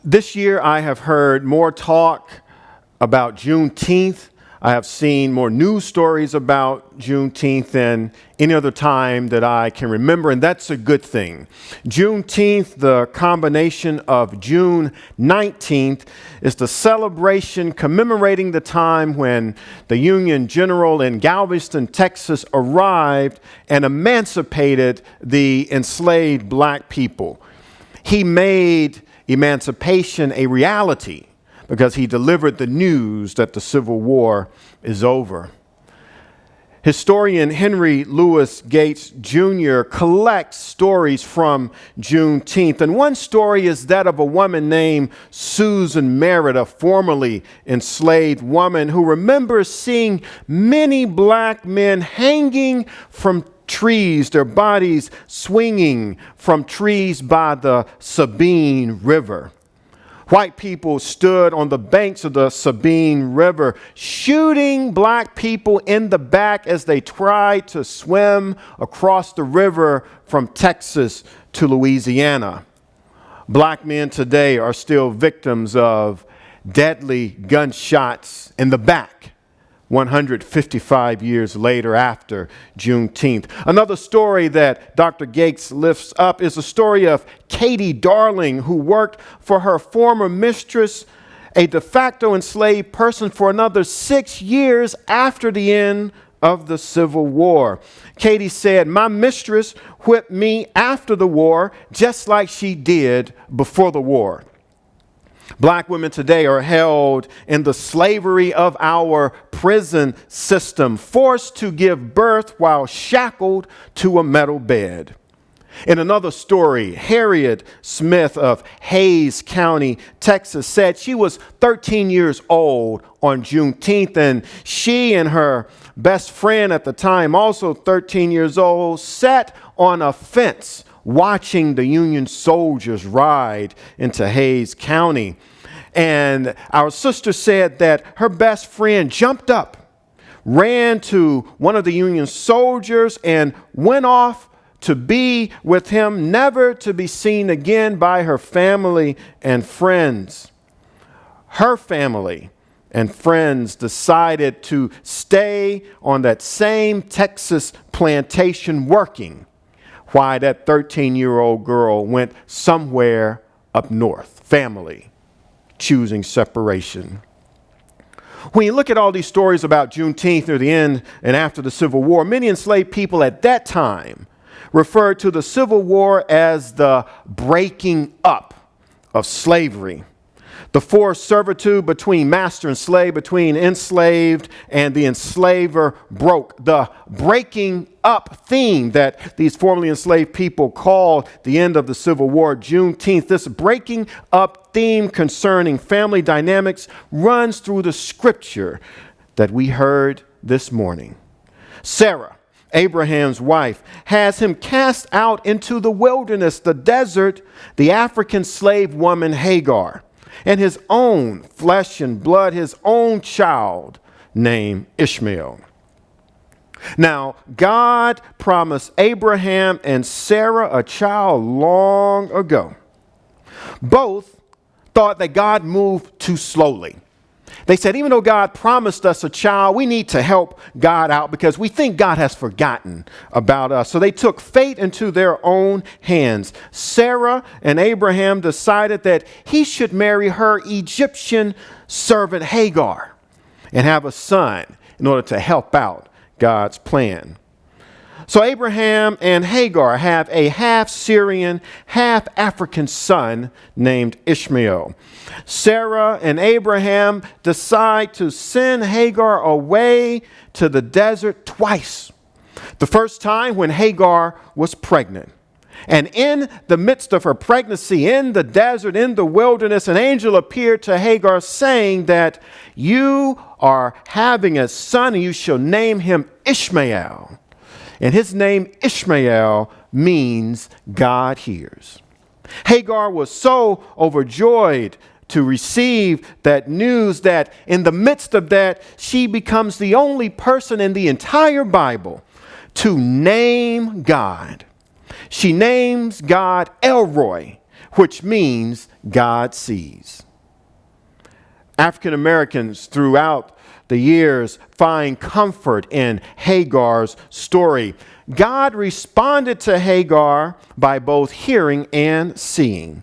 This year, I have heard more talk about Juneteenth. I have seen more news stories about Juneteenth than any other time that I can remember, and that's a good thing. Juneteenth, the combination of June 19th, is the celebration commemorating the time when the Union General in Galveston, Texas, arrived and emancipated the enslaved black people. He made emancipation a reality because he delivered the news that the Civil War is over. Historian Henry Louis Gates Jr. collects stories from Juneteenth, and one story is that of a woman named Susan Merritt, a formerly enslaved woman who remembers seeing many black men hanging from trees, their bodies swinging from trees by the Sabine River. White people stood on the banks of the Sabine River, shooting black people in the back as they tried to swim across the river from Texas to Louisiana. Black men today are still victims of deadly gunshots in the back 155 years later after Juneteenth. Another story that Dr. Gates lifts up is the story of Katie Darling, who worked for her former mistress, a de facto enslaved person, for another 6 years after the end of the Civil War. Katie said, "My mistress whipped me after the war just like she did before the war." Black women today are held in the slavery of our prison system, forced to give birth while shackled to a metal bed. In another story, Harriet Smith of Hays County, Texas, said she was 13 years old on Juneteenth, and she and her best friend at the time, also 13 years old, sat on a fence watching the Union soldiers ride into Hays County. And our sister said that her best friend jumped up, ran to one of the Union soldiers, and went off to be with him, never to be seen again by her family and friends. Her family and friends decided to stay on that same Texas plantation working, while that 13-year-old girl went somewhere up north. Family choosing separation. When you look at all these stories about Juneteenth near the end and after the Civil War, many enslaved people at that time referred to the Civil War as the breaking up of slavery. The forced servitude between master and slave, between enslaved and the enslaver broke. The breaking up theme that these formerly enslaved people called the end of the Civil War, Juneteenth. This breaking up theme concerning family dynamics runs through the scripture that we heard this morning. Sarah, Abraham's wife, has him cast out into the wilderness, the desert, the African slave woman Hagar, and his own flesh and blood, his own child named Ishmael. Now, God promised Abraham and Sarah a child long ago. Both thought that God moved too slowly. They said, even though God promised us a child, we need to help God out because we think God has forgotten about us. So they took fate into their own hands. Sarah and Abraham decided that he should marry her Egyptian servant Hagar and have a son in order to help out God's plan. So Abraham and Hagar have a half Syrian, half African son named Ishmael. Sarah and Abraham decide to send Hagar away to the desert twice. The first time when Hagar was pregnant. And in the midst of her pregnancy, in the desert, in the wilderness, an angel appeared to Hagar saying that you are having a son and you shall name him Ishmael. And his name Ishmael means God hears. Hagar was so overjoyed to receive that news that in the midst of that, she becomes the only person in the entire Bible to name God. She names God Elroy, which means God sees. African Americans throughout the years find comfort in Hagar's story. God responded to Hagar by both hearing and seeing.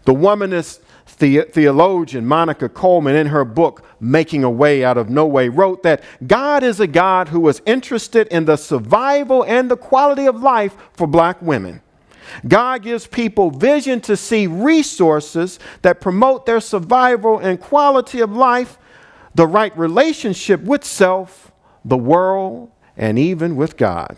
The womanist theologian Monica Coleman, in her book, Making a Way Out of No Way, wrote that God is a God who is interested in the survival and the quality of life for black women. God gives people vision to see resources that promote their survival and quality of life, the right relationship with self, the world, and even with God.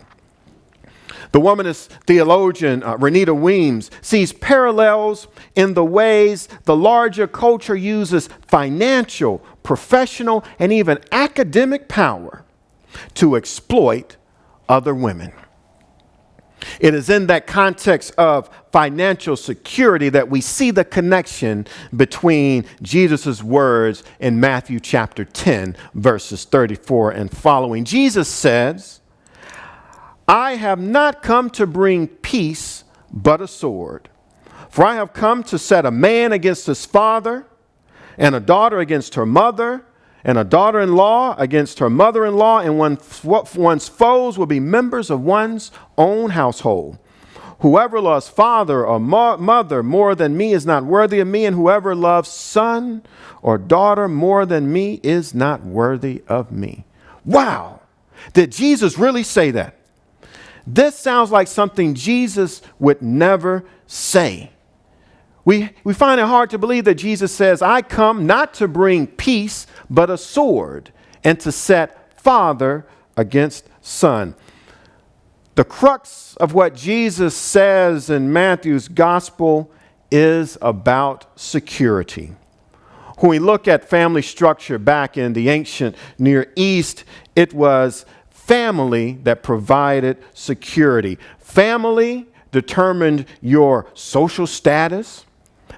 The womanist theologian Renita Weems sees parallels in the ways the larger culture uses financial, professional, and even academic power to exploit other women. It is in that context of financial security that we see the connection between Jesus' words in Matthew chapter 10, verses 34 and following. Jesus says, I have not come to bring peace, but a sword. For I have come to set a man against his father, and a daughter against her mother, and a daughter-in-law against her mother-in-law, and one's foes will be members of one's own household. Whoever loves father or mother more than me is not worthy of me, and whoever loves son or daughter more than me is not worthy of me. Wow! Did Jesus really say that? This sounds like something Jesus would never say. We find it hard to believe that Jesus says, I come not to bring peace, but a sword, and to set father against son. The crux of what Jesus says in Matthew's gospel is about security. When we look at family structure back in the ancient Near East, it was family that provided security. Family determined your social status.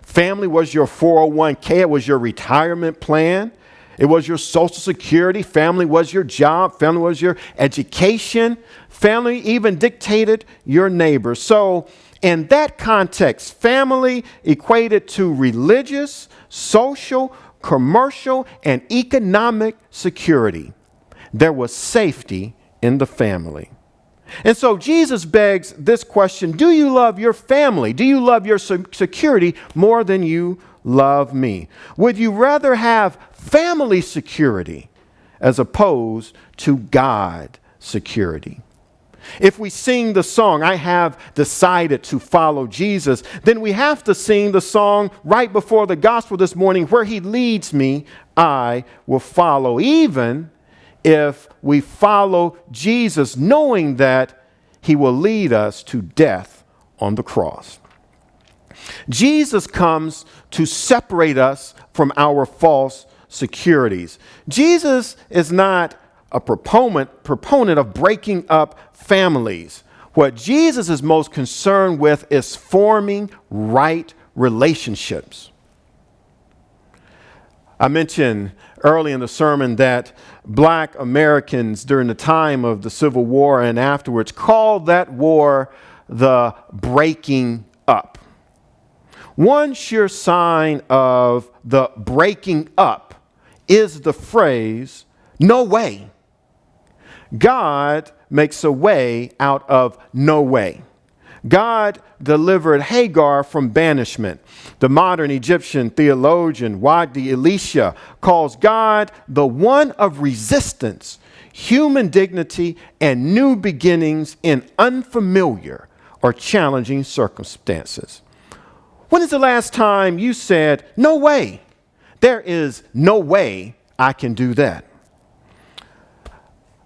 Family was your 401k. It was your retirement plan. It was your social security. Family was your job. Family was your education. Family even dictated your neighbors. So in that context, family equated to religious, social, commercial, and economic security. There was safety in the family. And so Jesus begs this question: do you love your family? Do you love your security more than you love me? Would you rather have family security as opposed to God security? If we sing the song, I have decided to follow Jesus, then we have to sing the song right before the gospel this morning, where he leads me, I will follow, even if we follow Jesus, knowing that he will lead us to death on the cross. Jesus comes to separate us from our false securities. Jesus is not a proponent of breaking up families. What Jesus is most concerned with is forming right relationships. I mentioned early in the sermon that black Americans during the time of the Civil War and afterwards called that war the breaking up. One sure sign of the breaking up is the phrase, no way. God makes a way out of no way. God delivered Hagar from banishment. The modern Egyptian theologian Wadi Elisha calls God the one of resistance, human dignity, and new beginnings in unfamiliar or challenging circumstances. When is the last time you said, no way? There is no way I can do that.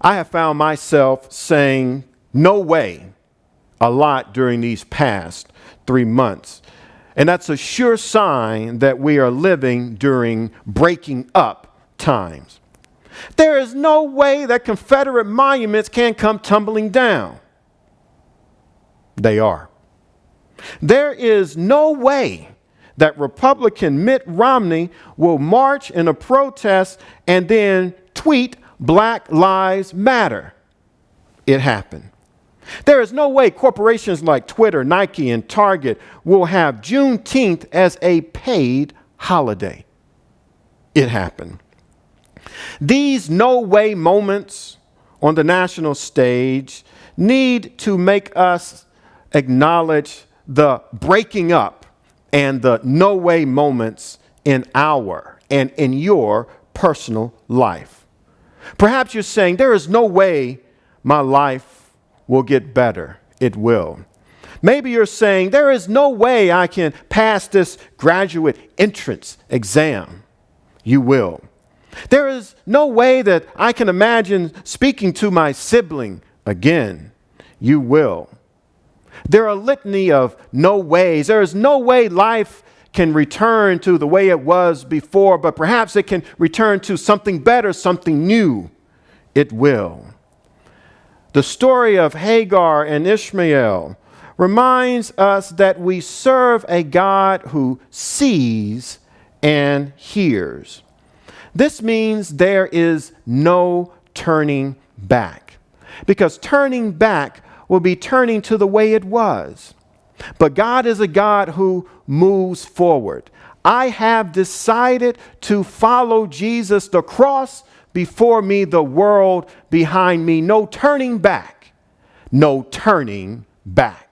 I have found myself saying no way a lot during these past 3 months. And that's a sure sign that we are living during breaking up times. There is no way that Confederate monuments can come tumbling down. They are. There is no way that Republican Mitt Romney will march in a protest and then tweet Black Lives Matter. It happened. There is no way corporations like Twitter, Nike, and Target will have Juneteenth as a paid holiday. It happened. These no way moments on the national stage need to make us acknowledge the breaking up and the no way moments in our and in your personal life. Perhaps you're saying, there is no way my life will get better. It will. Maybe you're saying, there is no way I can pass this graduate entrance exam. You will. There is no way that I can imagine speaking to my sibling again. You will. There are a litany of no ways. There is no way life can return to the way it was before, but perhaps it can return to something better, something new. It will. The story of Hagar and Ishmael reminds us that we serve a God who sees and hears. This means there is no turning back, because turning back will be turning to the way it was. But God is a God who moves forward. I have decided to follow Jesus, the cross before me, the world behind me. No turning back. No turning back.